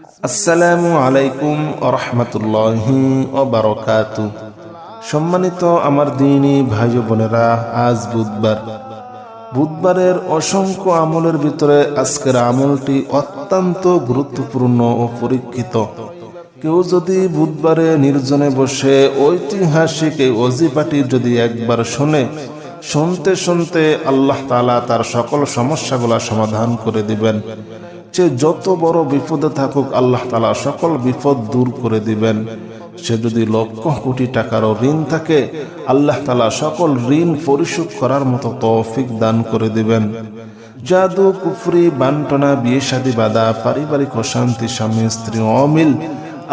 আসসালামু আলাইকুম ওয়া রাহমাতুল্লাহি ওয়া বারাকাতুহু। সম্মানিত আমার দ্বীনী ভাই ও বোনেরা, আজ বুধবারের অসংখ্য আমলের ভিতরে আজকের আমলটি অত্যন্ত গুরুত্বপূর্ণ ও পরীক্ষিত। কেউ যদি বুধবারে নির্জনে বসে ঐতিহাসিক এই ওজিফাটি যদি একবার শুনতে শুনতে আল্লাহ তাআলা তার সকল সমস্যাগুলা সমাধান করে দিবেন। সে যত বড় বিপদে থাকুক আল্লাহ তাআলা সকল বিপদ দূর করে দিবেন। সে যদি লক্ষ কোটি টাকারও ঋণ থাকে আল্লাহ তাআলা সকল ঋণ পরিশোধ করার মতো তৌফিক দান করে দিবেন। জাদু, কুফরি, বান্টনা, বিয়ে শাদী বাঁধা, পারিবারিক অশান্তি, স্বামী স্ত্রী অমিল,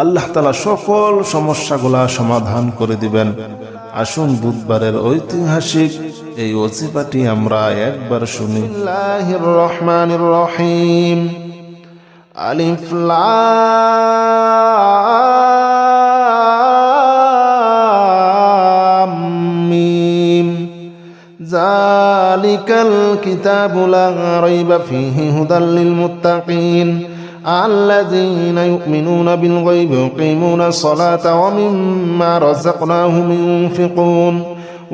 আল্লাহ তাআলা সকল সমস্যাগুলা সমাধান করে দিবেন। আসুন বুধবারের ঐতিহাসিক এই ওজিফাটি আমরা একবার শুনি। বিসমিল্লাহির রহমানির রহিম। আলিফ লাম মিম। যালিকাল কিতাবু লা রাইবা ফীহি হুদাল লিল মুত্তাকিন الذين يؤمنون بالغيب ويقيمون الصلاة ومما رزقناهم ينفقون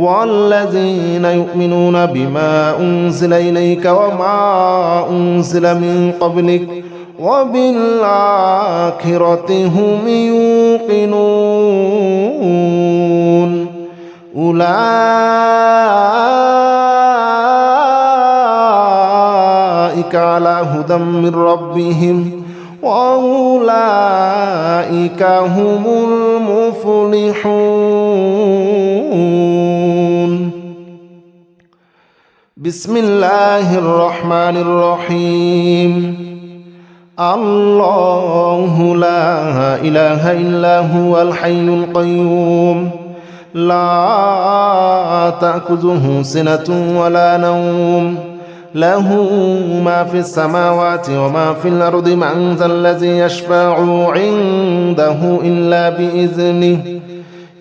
والذين يؤمنون بما أنزل إليك وما أنزل من قبلك وبالآخرة هم يوقنون أولئك على هدى من ربهم وأولئك هم المفلحون. بسم الله الرحمن الرحيم. الله لا إله إلا هو الحي القيوم لا تأخذه سنة ولا نوم له ما في السماوات وما في الأرض من ذا الذي يشفع عنده إلا بإذنه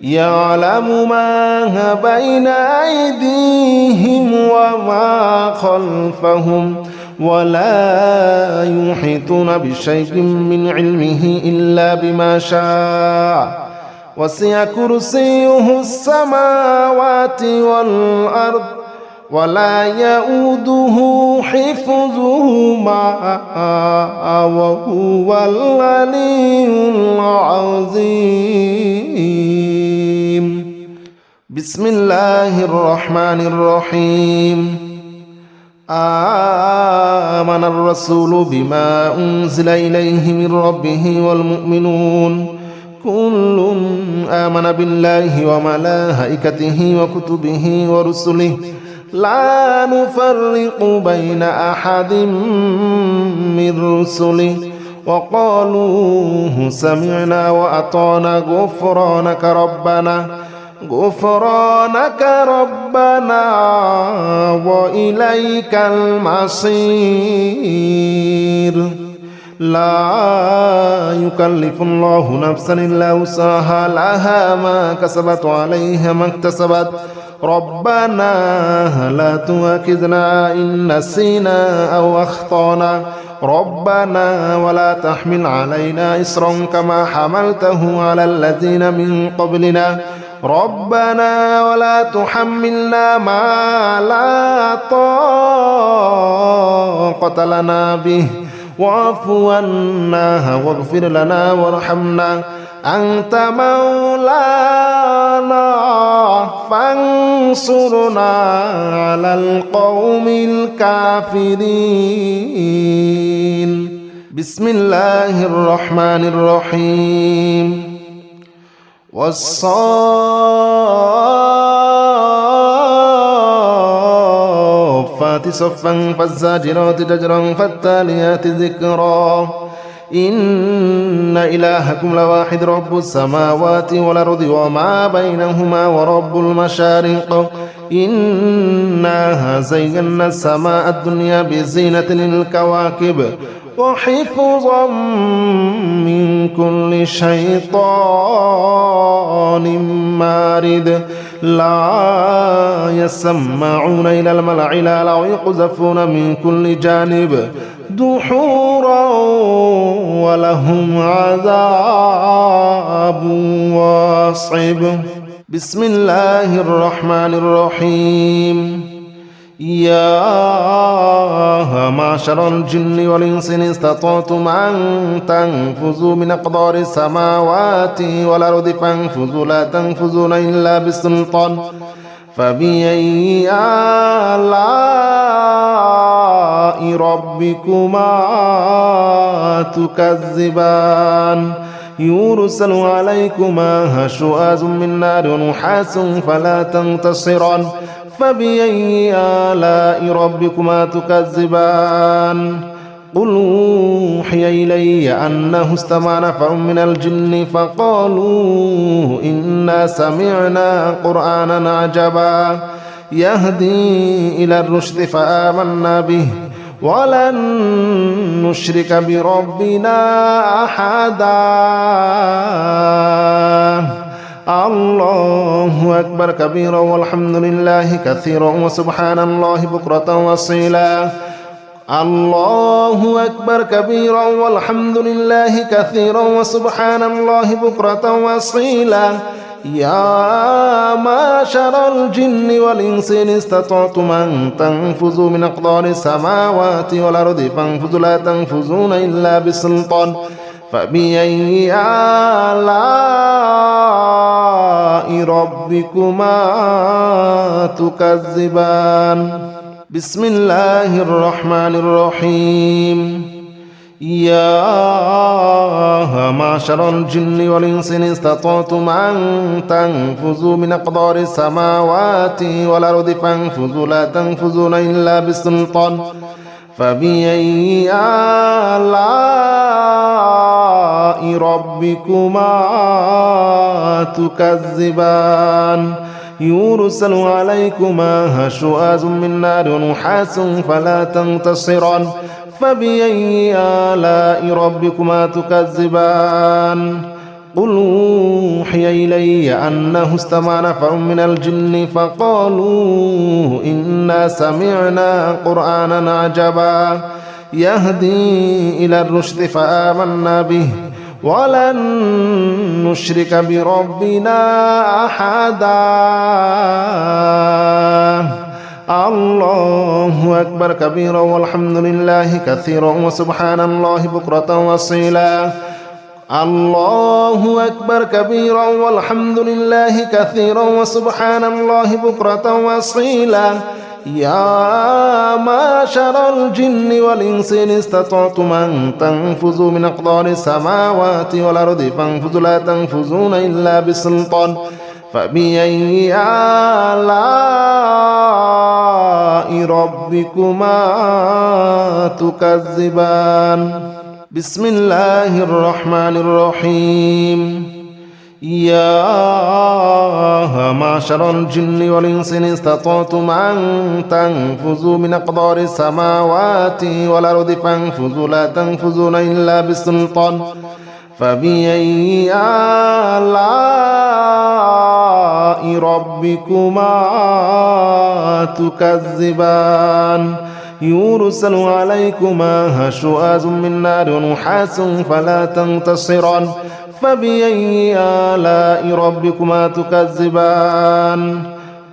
يعلم ما بين أيديهم وما خلفهم ولا يحيطون بشيء من علمه إلا بما شاء وسع كرسيه السماوات والأرض ولا يؤوده حفظهما وهو العلي العظيم. بسم الله الرحمن الرحيم. آمن الرسول بما أنزل إليه من ربه والمؤمنون كل آمن بالله وملائكته وكتبه ورسله لا نفرق بين أحد من رسله وقالوا سمعنا وأطعنا غفرانك ربنا وإليك المصير. لا يكلف الله نفسا إلا وسعها لها ما كسبت وعليها ما اكتسبت ربنا لا تؤاخذنا إن نسينا أو أخطأنا ربنا ولا تحمل علينا إصرا كما حملته على الذين من قبلنا ربنا ولا تحملنا ما لا طاقة لنا به واعف عنا واغفر لنا وارحمنا أنت مولانا فانصرنا على القوم الكافرين. بسم الله الرحمن الرحيم. والصافات صفا فالزاجرات زجرا فالتاليات ذكرا إن إلهكم لواحد رب السماوات والأرض وما بينهما ورب المشارق إنا زينا السماء الدنيا بزينة للكواكب وحفظا من كل شيطان مارد لا يسمعون إلى الملأ الأعلى ويقذفون من كل جانب دحورا ولهم عذاب واصب. بسم الله الرحمن الرحيم. يا معشر الجن والإنس إن استطعتم أن تنفذوا من أقدار السماوات والأرض فانفذوا لا تنفذون إلا بسلطان فبأي آلاء ربكما تكذبان يرسل عليكما شواظ من نار ونحاس فلا تنتصران فبأي آلاء ربكما تكذبان قل أوحي إلي أنه استمع نفر من الجن فقالوا إنا سمعنا قرآنا عجبا يهدي إلى الرشد فآمنا به ولن نشرك بربنا أحدا. الله أكبر كبيرا والحمد لله كثيرا وسبحان الله بكرة وأصيلا. الله أكبر كبيرا والحمد لله كثيرا وسبحان الله بكرة وأصيلا. يا معشر الجن والإنس إن استطعتم أن تنفذوا من أقدار السماوات والأرض فانفذوا لا تنفذون إلا بسلطان فبأي آلاء ربكما تكذبان. بسم الله الرحمن الرحيم. يا معشر الجن والإنس إن استطعتم أن تنفذوا من أقدار السماوات والأرض فانفذوا لا تنفذون إلا بسلطان فبأي آلاء ربكما تكذبان يرسل عليكما شواظ من نار ونحاس فلا تنتصران فبأي آلاء ربكما تكذبان قل أوحي إلي أنه استمع نفر من الجن فقالوا إنا سمعنا قرآنا عجبا يهدي إلى الرشد فآمنا به ولن نشرك بربنا أحدا. الله أكبر كبيرا والحمد لله كثيرا وسبحان الله بكرة وأصيلا. الله أكبر كبيرا والحمد لله كثيرا وسبحان الله بكرة وأصيلا. يا معشر الجن والإنس إن استطعتم أن تنفذوا من أقدار السماوات والأرض فانفذوا لا تنفذون إلا بسلطان فبأي آلاء ربكما تكذبان. بسم الله الرحمن الرحيم. يا معشر الجن والإنس إن استطعتم أن تنفذوا من أقدار السماوات والأرض فانفذوا لا تنفذون إلا بسلطان فبأي آلاء ربكما تكذبان يرسل عليكما شواظ من نار ونحاس فلا تنتصران فبأي آلاء ربكما تكذبان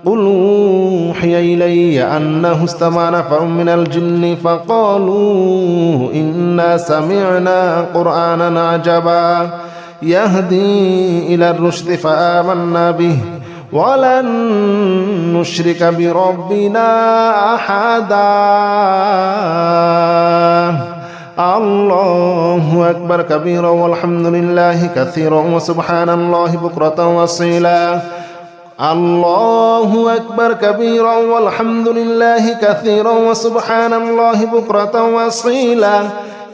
قل أوحي إلي أنه استمع نفر من الجن فقالوا إنا سمعنا قرآنا عجبا يهدي إلى الرشد فآمنا به ولن نشرك بربنا أحدا. الله أكبر كبيرا والحمد لله كثيرا وسبحان الله بكرة وأصيلا. الله أكبر كبيرا والحمد لله كثيرا وسبحان الله بكرة وأصيلا.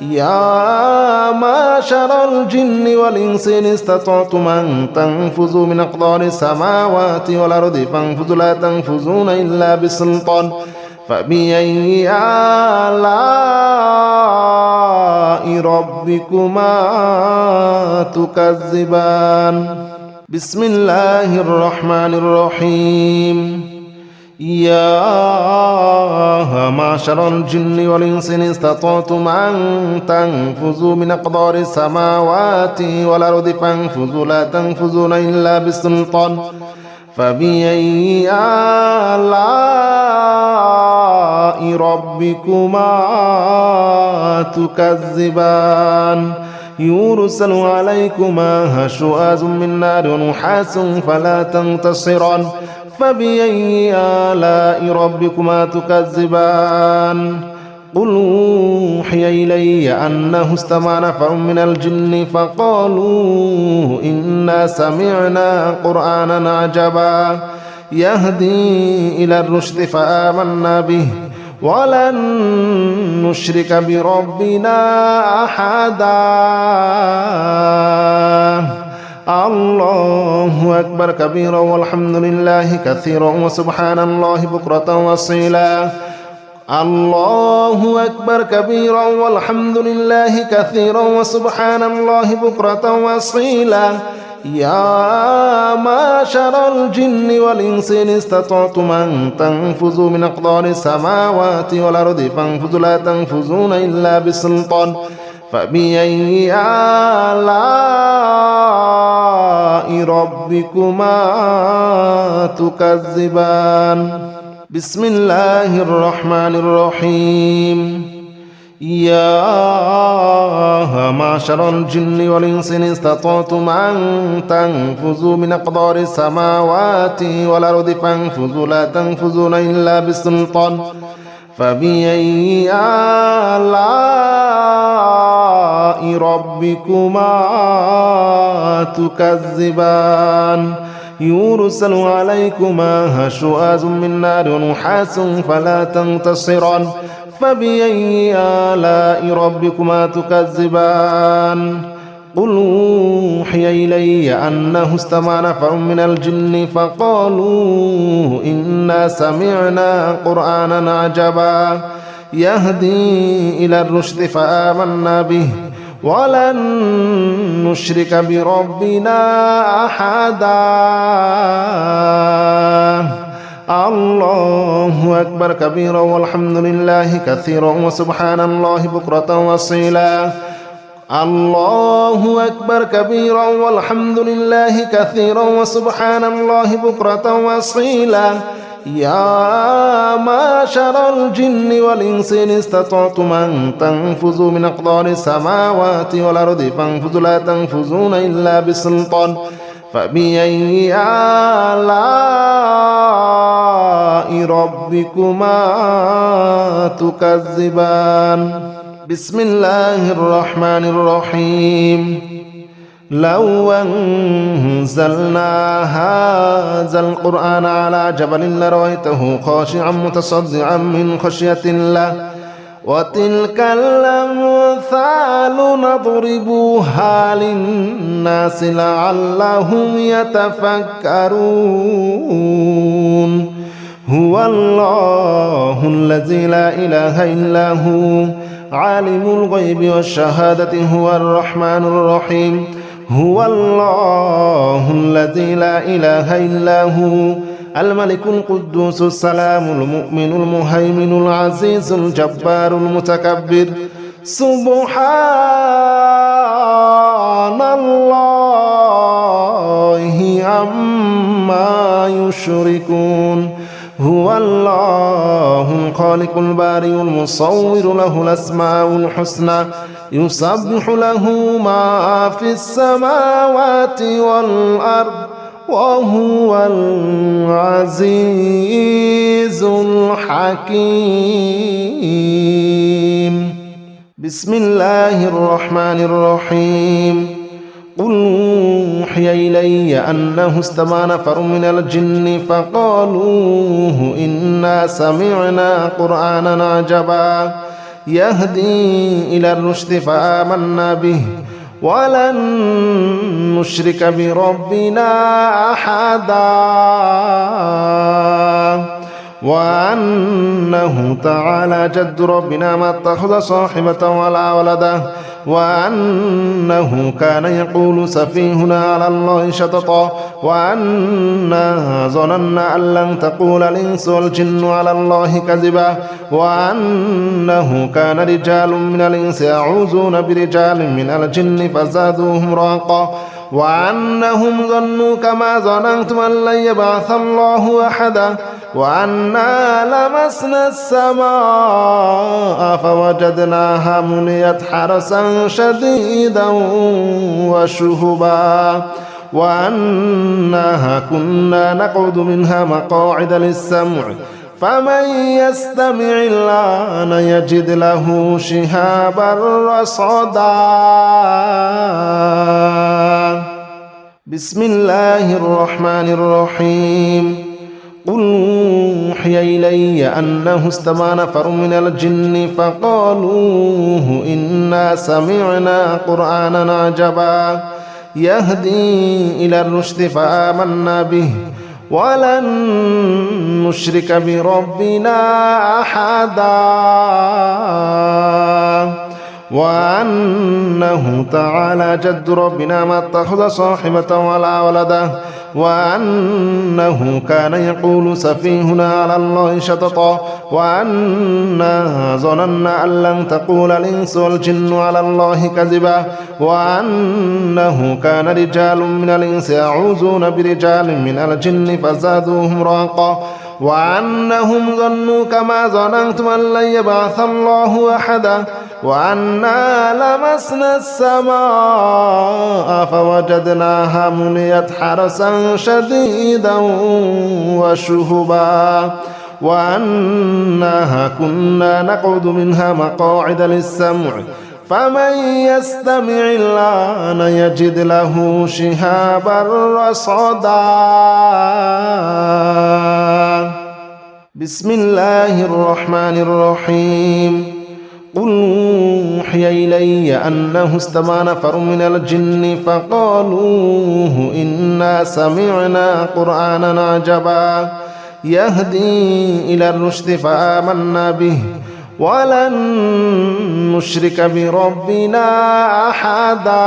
يا معشر الجن والإنس إن استطعتم أن تنفذوا من أقدار السماوات والأرض فانفذوا لا تنفذون إلا بسلطان فبأي آلاء ربكما تكذبان. بسم الله الرحمن الرحيم. يا معشر الجن والإنس إن استطعتم أن تنفذوا من أقدار السماوات والأرض فانفذوا لا تنفذون إلا بسلطان فبأي آلاء ربكما تكذبان يرسل عليكما شواظ من نار ونحاس فلا تنتصران فبأي آلاء ربكما تكذبان قل أوحي إلي أنه استمع نفر من الجن فقالوا إنا سمعنا قرآنا عجبا يهدي إلى الرشد فآمنا به ولن نشرك بربنا أحدا الله أكبر كبيرا والحمد لله كثيرا وسبحان الله بكرة وأصيلا الله أكبر كبيرا والحمد لله كثيرا وسبحان الله بكرة وأصيلا يا معشر الجن والإنس إن استطعتم أن تنفذوا من أقدار السماوات والأرض فانفذوا لا تنفذون إلا بسلطان فبأي آلاء ربكما تكذبان بسم الله الرحمن الرحيم يا معشر الجن والإنس إن استطعتم أن تنفذوا من أقدار السماوات والأرض فانفذوا لا تنفذون إلا بسلطان فبأي آلاء ربكما تكذبان يرسل عليكما شواظ من نار ونحاس فلا تنتصران فبأي آلاء ربكما تكذبان قل أوحي إلي أنه استمع نفر من الجن فقالوا إنا سمعنا قرآنا عجبا يهدي إلى الرشد فآمنا به ولن نشرك بربنا أحدا الله أكبر كبيرا والحمد لله كثيرا وسبحان الله بكرة وأصيلا الله أكبر كبيرا والحمد لله كثيرا وسبحان الله بكرة وأصيلا يا معشر الجن والإنس إن استطعتم أن تنفذوا من أقدار السماوات والأرض فانفذوا لا تنفذون إلا بسلطان فبأي آلاء ربكما تكذبان بسم الله الرحمن الرحيم لو أنزلنا هذا القرآن على جبل لرأيته خاشعا متصدعا من خشية الله وتلك الأمثال نضربها للناس لعلهم يتفكرون هو الله الذي لا إله إلا هو عالم الغيب والشهادة هو الرحمن الرحيم هو الله الذي لا إله إلا هو الملك القدوس السلام المؤمن المهيمن العزيز الجبار المتكبر سبحان الله عما يشركون هو الله الخالق البارئ المصور له الأسماء الحسنى يسبح له ما في السماوات والأرض وهو العزيز الحكيم بسم الله الرحمن الرحيم قل أوحي إلي أنه استمع نفر من الجن فقالوا إنا سمعنا قرآنا عجبا يهدي إلى الرشد فآمنا به ولن نشرك بربنا أحدا وأنه تعالى جد ربنا ما اتخذ صاحبة ولا ولدا وأنه كان يقول سفيهنا على الله شططا وأنا ظننا أن لن تقول الإنس والجن على الله كذبا وأنه كان رجال من الإنس يعوذون برجال من الجن فزادوهم رهقا وأنهم ظنوا كما ظننتم أن لن يبعث الله أحدا وأنا لمسنا السماء فوجدناها مليت حرسا شديدا وشهبا وأنها كنا نقعد منها مقاعد للسمع فمن يستمع الآن يجد له شهابا رصدا. بسم الله الرحمن الرحيم. قل أوحي إلي أنه استمع نفر من الجن فقالوا إنا سمعنا قرآنا عجبا يهدي إلى الرشد فآمنا به ولن نشرك بربنا أحدا وأنه تعالى جد ربنا ما اتخذ صاحبة ولا ولدا وأنه كان يقول سفيهنا على الله شططا وأنا ظننا أن لن تقول الإنس والجن على الله كذبا وأنه كان رجال من الإنس يعوذون برجال من الجن فزادوهم رهقا وأنهم ظنوا كما ظننتم أن لن يبعث الله أحدا وأنا لمسنا السماء فوجدناها مليت حرسا شديدا وشهبا وأنها كنا نقعد منها مقاعد للسمع فمن يستمع الآن يجد له شهابا رصدا. بسم الله الرحمن الرحيم. قل أوحي إلي أنه استمع نفر من الجن فقالوا إنا سمعنا قرآنا عجبا يهدي إلى الرشد فآمنا به ولن نشرك بربنا أحدا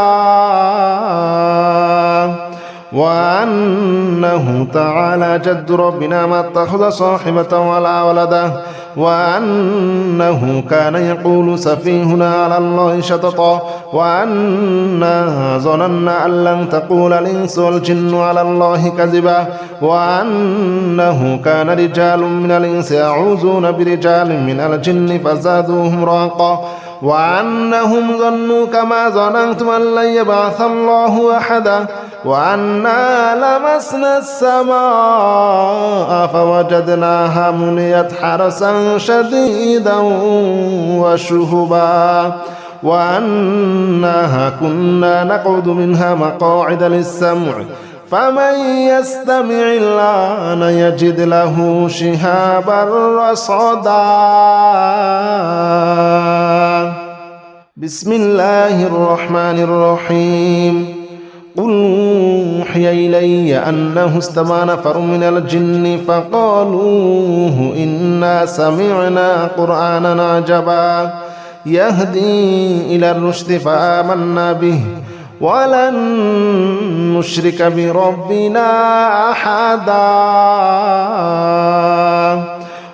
وأنه تعالى جد ربنا ما اتخذ صاحبة ولا ولدا وأنه كان يقول سفيهنا على الله شططا وأنا ظننا أن لن تقول الإنس والجن على الله كذبا وأنه كان رجال من الإنس يعوذون برجال من الجن فزادوهم رهقا وأنهم ظنوا كما ظننتم أن لن يبعث الله أحدا وأنا لمسنا السماء فوجدناها مليت حرسا شديدا وشهبا وأنها كنا نقعد منها مقاعد للسمع فمن يستمع الآن يجد له شهابا رصدا. بسم الله الرحمن الرحيم. قل أوحي إلي أنه استمع نفر من الجن فقالوا إنا سمعنا قرآنا عجبا يهدي إلى الرشد فآمنا به ولن نشرك بربنا أحدا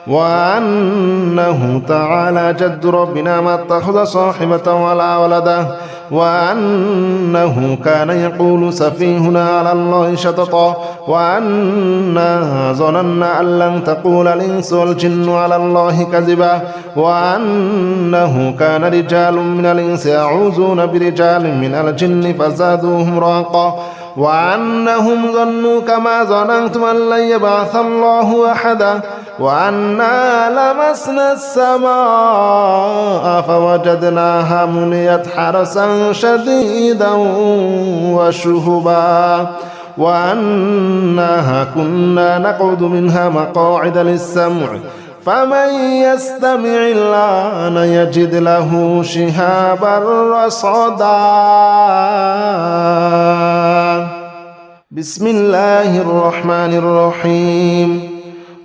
وأنه تعالى جد ربنا ما اتخذ صاحبة ولا ولدا وأنه كان يقول سفيهنا على الله شططا وأنا ظننا أن لن تقول الإنس والجن على الله كذبا وأنه كان رجال من الإنس يعوذون برجال من الجن فزادوهم رهقا وأنهم ظنوا كما ظننتم أن لن يبعث الله أحدا وأنا لمسنا السماء فوجدناها مليت حرسا شديدا وشهبا وأنها كنا نقعد منها مقاعد للسمع فمن يستمع الآن يجد له شهابا رصدا. بسم الله الرحمن الرحيم.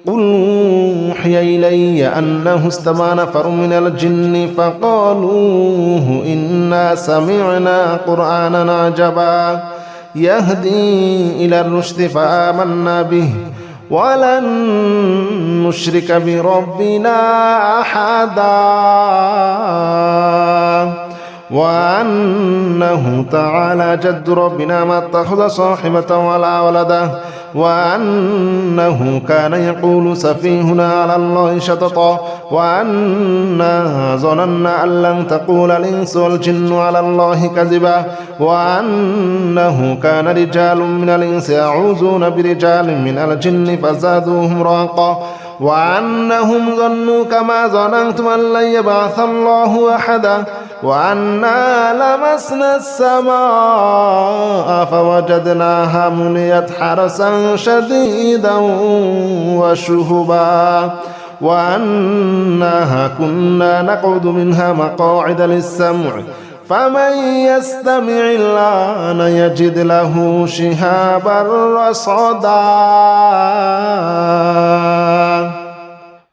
قل أوحي إلي أنه استمع نفر من الجن فقالوا إنا سمعنا قرآنا عجبا يهدي إلى الرشد فآمنا به ولن نشرك بربنا أحدا وأنه تعالى جد ربنا ما اتخذ صاحبة ولا ولدا وأنه كان يقول سفيهنا على الله شططا وأنا ظننا أن لن تقول الإنس والجن على الله كذبا وأنه كان رجال من الإنس يعوذون برجال من الجن فزادوهم رهقا وأنهم ظنوا كما ظننتم أن لن يبعث الله أحدا وأنا لمسنا السماء فوجدناها مليت حرسا شديدا وشهبا وأنها كنا نقعد منها مقاعد للسمع فمن يستمع الآن يجد له شهابا رصدا.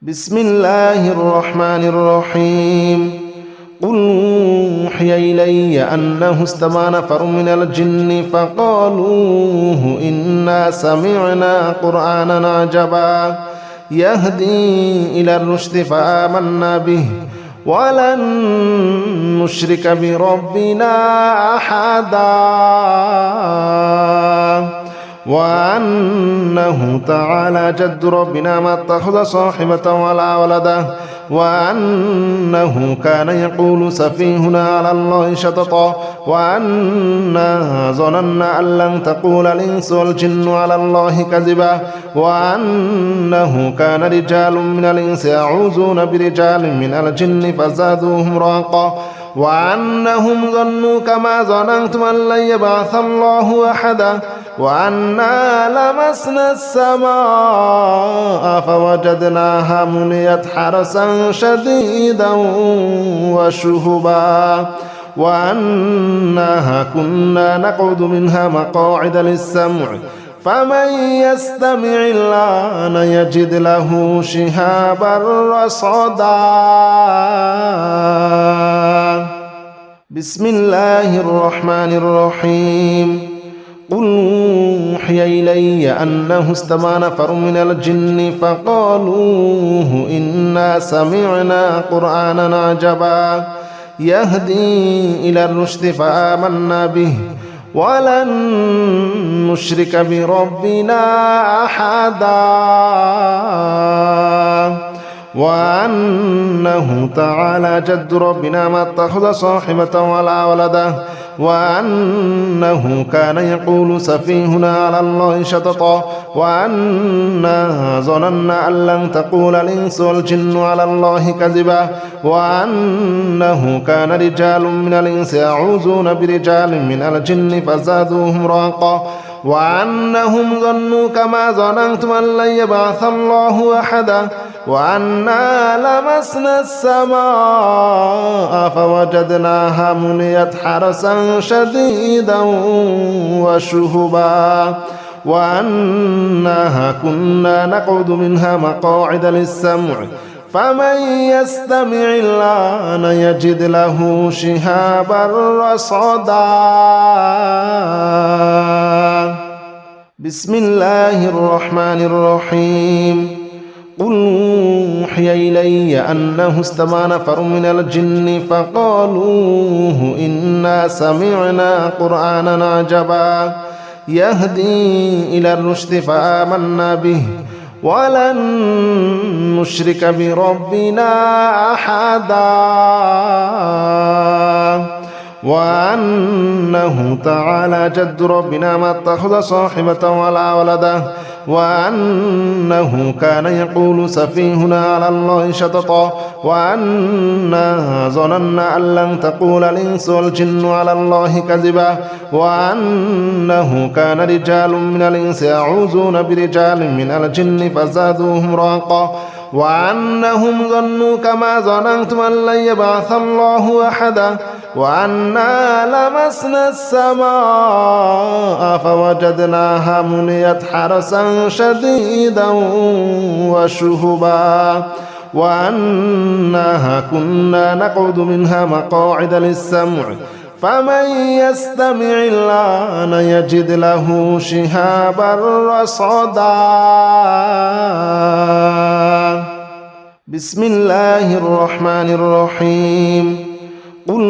بسم الله الرحمن الرحيم. قل أوحي إلي أنه استمع نفر من الجن فقالوا إنا سمعنا قرآنا عجبا يهدي إلى الرشد فآمنا به ولن نشرك بربنا أحدا وأنه تعالى جد ربنا ما اتخذ صاحبة ولا ولدا وأنه كان يقول سفيهنا على الله شططا وأنا ظننا أن لن تقول الإنس والجن على الله كذبا وأنه كان رجال من الإنس يعوذون برجال من الجن فزادوهم رهقا وأنهم ظنوا كما ظننتم أن لن يبعث الله أحدا وأنا لمسنا السماء فوجدناها مليت حرسا شديدا وشهبا وأنها كنا نقعد منها مقاعد للسمع فمن يستمع الآن يجد له شهابا رصدا. بسم الله الرحمن الرحيم. قل أوحي إلي أنه استمع نفر من الجن فقالوا إنا سمعنا قرآنا عجبا يهدي إلى الرشد فآمنا به ولن نشرك بربنا أحدا وأنه تعالى جد ربنا ما اتخذ صاحبة ولا ولدا وأنه كان يقول سفيهنا على الله شططا وأنا ظننا أن لن تقول الإنس والجن على الله كذبا وأنه كان رجال من الإنس يعوذون برجال من الجن فزادوهم رهقا وأنهم ظنوا كما ظننتم أن لن يبعث الله أحدا وأنا لمسنا السماء فوجدناها مليت حرسا شديدا وشهبا وأنها كنا نقعد منها مقاعد للسمع فمن يستمع الآن يجد له شهابا رصدا. بسم الله الرحمن الرحيم. قل أوحي إلي أنه استمع نفر من الجن فقالوا إنا سمعنا قرآنا عجبا يهدي إلى الرشد فآمنا به ولن نشرك بربنا أحدا وأنه تعالى جد ربنا ما اتخذ صاحبة ولا ولدا وأنه كان يقول سفيهنا على الله شططا وأنا ظننا أن لن تقول الإنس والجن على الله كذبا وأنه كان رجال من الإنس يعوذون برجال من الجن فزادوهم رهقا وأنهم ظنوا كما ظننتم أن لن يبعث الله أحدا وأنا لمسنا السماء فوجدناها مليت حرسا شديدا وشهبا وأنها كنا نقعد منها مقاعد للسمع فمن يستمع الآن يجد له شهابا رصدا بسم الله الرحمن الرحيم قل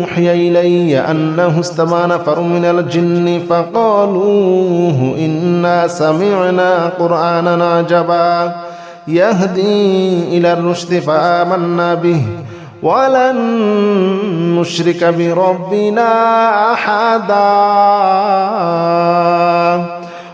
أوحي إلي أنه استمع نفر من الجن فقالوا إنا سمعنا قرآنا عجبا يهدي إلى الرشد فآمنا به ولن نشرك بربنا أحدا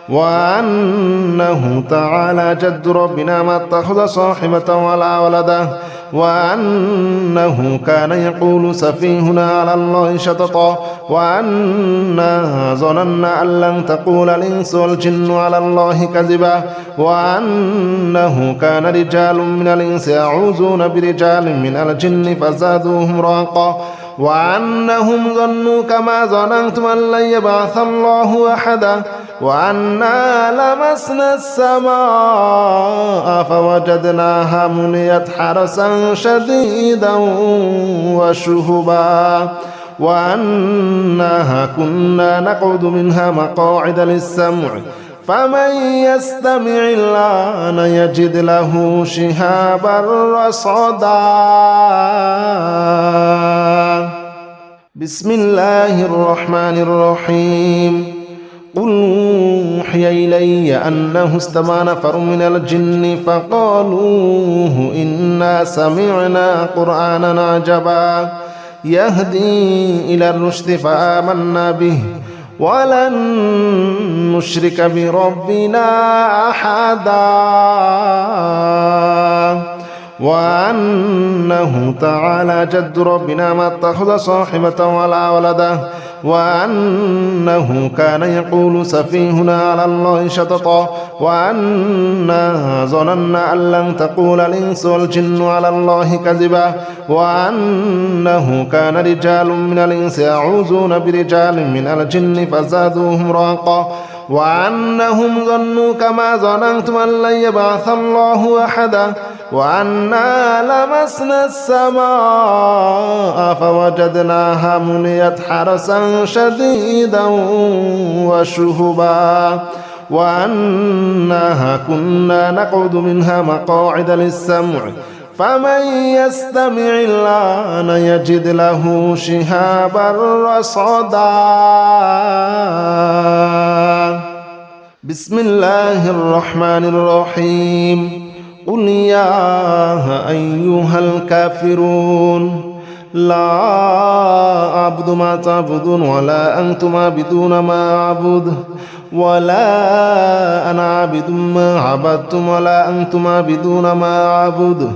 وأنه تعالى جد ربنا ما اتخذ صاحبة ولا ولدا وأنه كان يقول سفيهنا على الله شططا وأنا ظننا أن لن تقول الإنس والجن على الله كذبا وأنه كان رجال من الإنس يعوذون برجال من الجن فزادوهم رهقا وأنهم ظنوا كما ظننتم أن لن يبعث الله أحدا وأنا لمسنا السماء فوجدناها مليت حرسا شديدا وشهبا وأنها كنا نقعد منها مقاعد للسمع فمن يستمع الآن يجد له شهابا رصدا بسم الله الرحمن الرحيم قل أوحي إلي أنه استمع نفر من الجن فقالوا إنا سمعنا قرآنا عجبا يهدي إلى الرشد فآمنا به ولن نشرك بربنا أحدا وأنه تعالى جد ربنا ما اتخذ صاحبة ولا ولدا وأنه كان يقول سفيهنا على الله شططا وأنا ظننا أن لن تقول الإنس والجن على الله كذبا وأنه كان رجال من الإنس يعوذون برجال من الجن فزادوهم رهقا وأنهم ظنوا كما ظننتم أن لن يبعث الله أحدا وأنا لمسنا السماء فوجدناها مليت حرسا شديدا وشهبا وأنها كنا نقعد منها مقاعد للسمع فمن يستمع الآن يجد له شهابا رصدا بسم الله الرحمن الرحيم قل يا أيها الكافرون لا أعبد ما تعبدون ولا أنتم عابدون ما أعبد ولا أنا عابد ما عبدتم ولا أنتم عابدون ما أعبد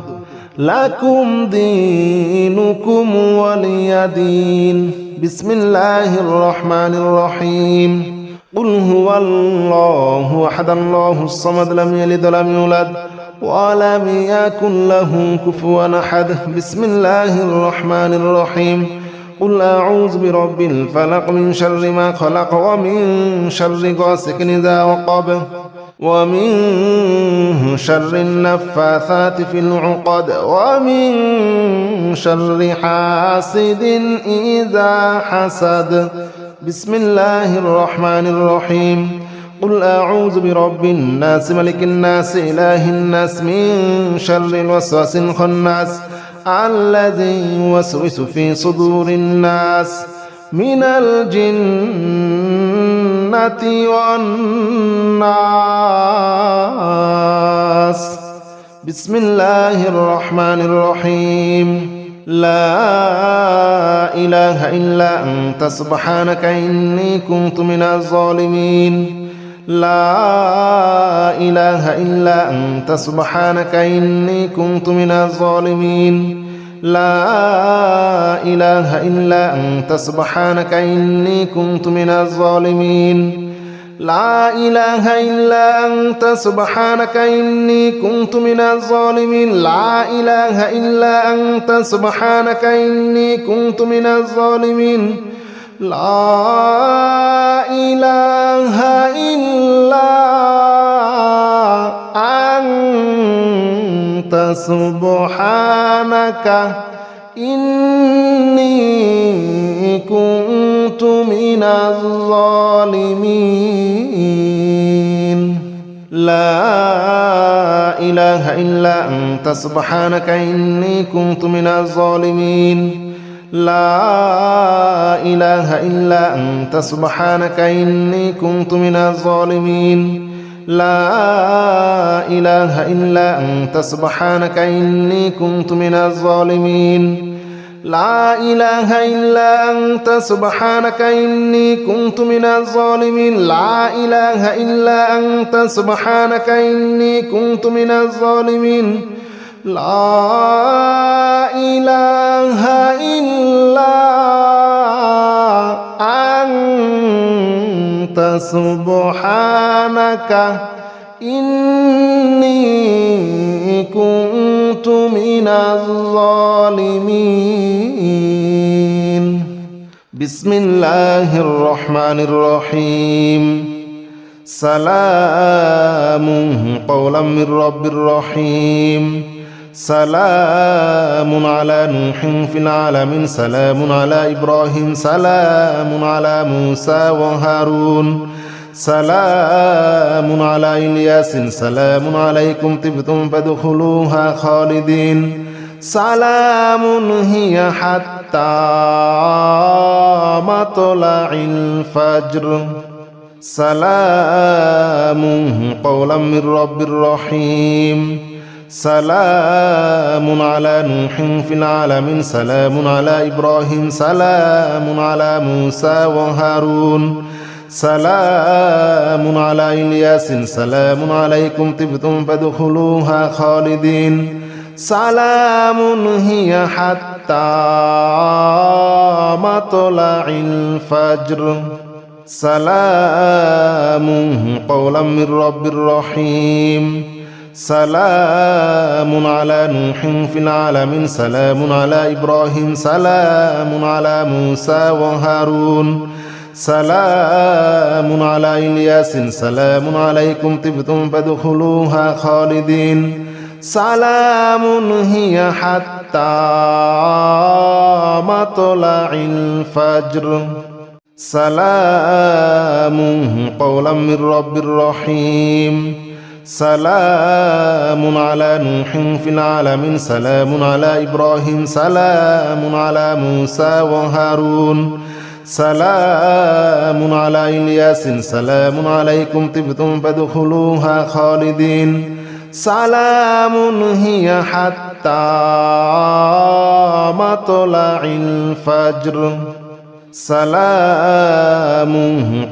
لكم دينكم ولي دين بسم الله الرحمن الرحيم قل هو الله أحد الله الصمد لم يلد ولم يولد ولم يكن له كفوا أحد بسم الله الرحمن الرحيم قل أعوذ برب الفلق من شر ما خلق ومن شر غاسق إذا وقب ومن شر النفاثات في العقد ومن شر حاسد إذا حسد بسم الله الرحمن الرحيم قل أعوذ برب الناس ملك الناس إله الناس من شر الوسواس الخناس الذي يوسوس في صدور الناس من الجنة والناس بسم الله الرحمن الرحيم لا إله إلا أنت سبحانك إني كنت من الظالمين لا إله إلا أنت سبحانك إني كنت من الظالمين لا إله إلا أنت سبحانك إني كنت من الظالمين لا إله إلا أنت سبحانك إني كنت من الظالمين لا إله إلا أنت سبحانك إني كنت من الظالمين لا إله إلا أنت سبحانك إني كنت من الظالمين لا إله إلا أنت سبحانك إني كنت من الظالمين لا إله إلا أنت سبحانك إني كنت من الظالمين لا إله إلا أنت سبحانك إني كنت من الظالمين لا إله إلا أنت سبحانك إني كنت من الظالمين لا إله إلا أنت سبحانك إني كنت من الظالمين لا إله إلا أنت سبحانك إني كنت من الظالمين بسم الله الرحمن الرحيم سلام قولا من رب رحيم سلام على نوح في العالمين سلام على إبراهيم سلام على موسى وهارون سلام على إلياس سلام عليكم طبتم فادخلوها خالدين سلام هي حتى مطلع الفجر سلام قولا من رب رحيم سلام على نوح في العالمين سلام على إبراهيم سلام على موسى وهارون سلام على إلياس سلام عليكم طبتم فادخلوها خالدين سلام هي حتى مطلع الفجر سلام قولا من رب رحيم سلام على نوح في العالمين سلام على إبراهيم سلام على موسى وهارون سلام على إلياس سلام عليكم طبتم فادخلوها خالدين سلام هي حتى مطلع الفجر سلام قولا من رب رحيم سلام على نوح في العالمين سلام على إبراهيم سلام على موسى وهارون سلام على إلياس سلام عليكم طبتم فادخلوها خالدين سلام هي حتى مطلع الفجر سلام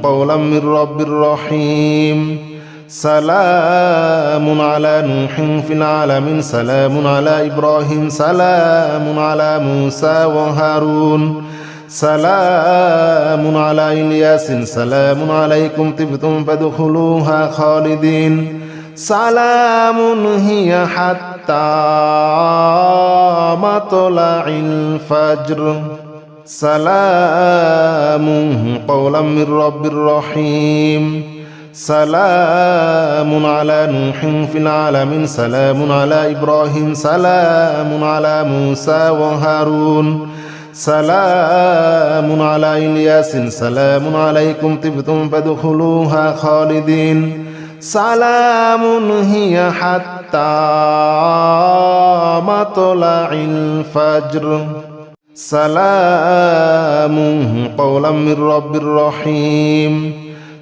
قولا من رب رحيم سلام على نوح في العالمين سلام على إبراهيم سلام على موسى وهارون سلام على إلياس سلام عليكم طبتم فادخلوها خالدين سلام هي حتى مطلع الفجر سلام قولا من رب رحيم سلام على نوح في العالمين سلام على إبراهيم سلام على موسى وهارون سلام على إلياس سلام عليكم طبتم فادخلوها خالدين سلام هي حتى مطلع الفجر سلام قولا من رب رحيم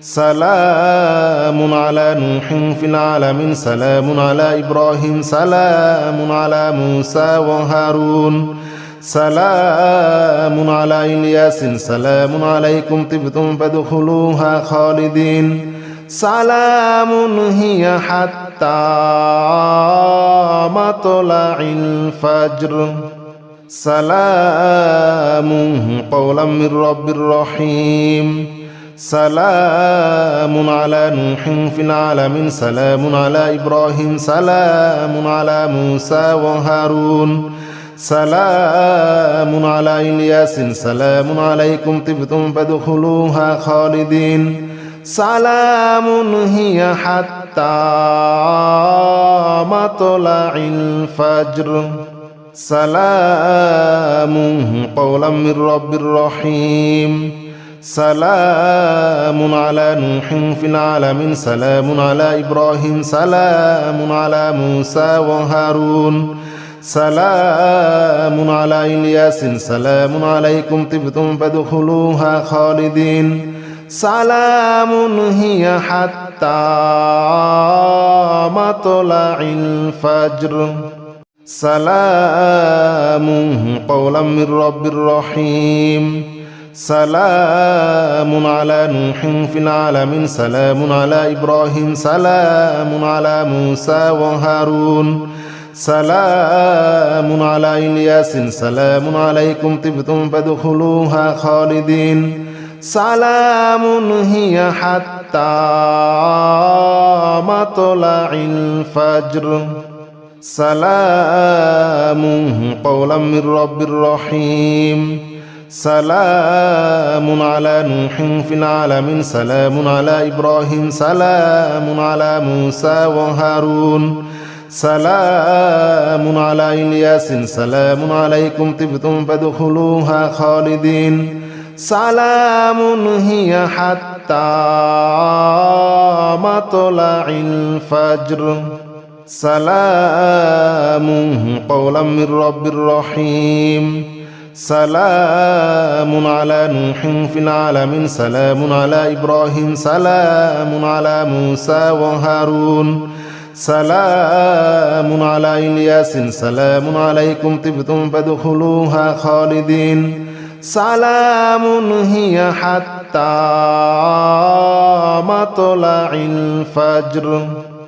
سلام على نوح في العالمين سلام على إبراهيم سلام على موسى وهارون سلام على إلياس سلام عليكم طبتم فادخلوها خالدين سلام هي حتى مطلع الفجر سلام قولا من رب رحيم سلام على نوح في العالمين سلام على إبراهيم سلام على موسى وهارون سلام على إلياس سلام عليكم طبتم فادخلوها خالدين سلام هي حتى مطلع الفجر سلام قولا من رب رحيم سلام على نوح في العالمين سلام على إبراهيم سلام على موسى وهارون سلام على إلياس سلام عليكم طبتم فادخلوها خالدين سلام هي حتى مطلع الفجر سلام قولا من رب رحيم سلام على نوح في العالمين سلام على إبراهيم سلام على موسى وهارون سلام على إلياس سلام عليكم طبتم فادخلوها خالدين سلام هي حتى مطلع الفجر سلام قولا من رب رحيم سلام على نوح في العالمين سلام على إبراهيم سلام على موسى وهارون سلام على إلياس سلام عليكم طبتم فادخلوها خالدين سلام هي حتى مطلع الفجر سلام قولا من رب رحيم سلام على نوح في العالمين سلام على إبراهيم سلام على موسى وهارون سلام على إلياس سلام عليكم طبتم فادخلوها خالدين سلام هي حتى مطلع الفجر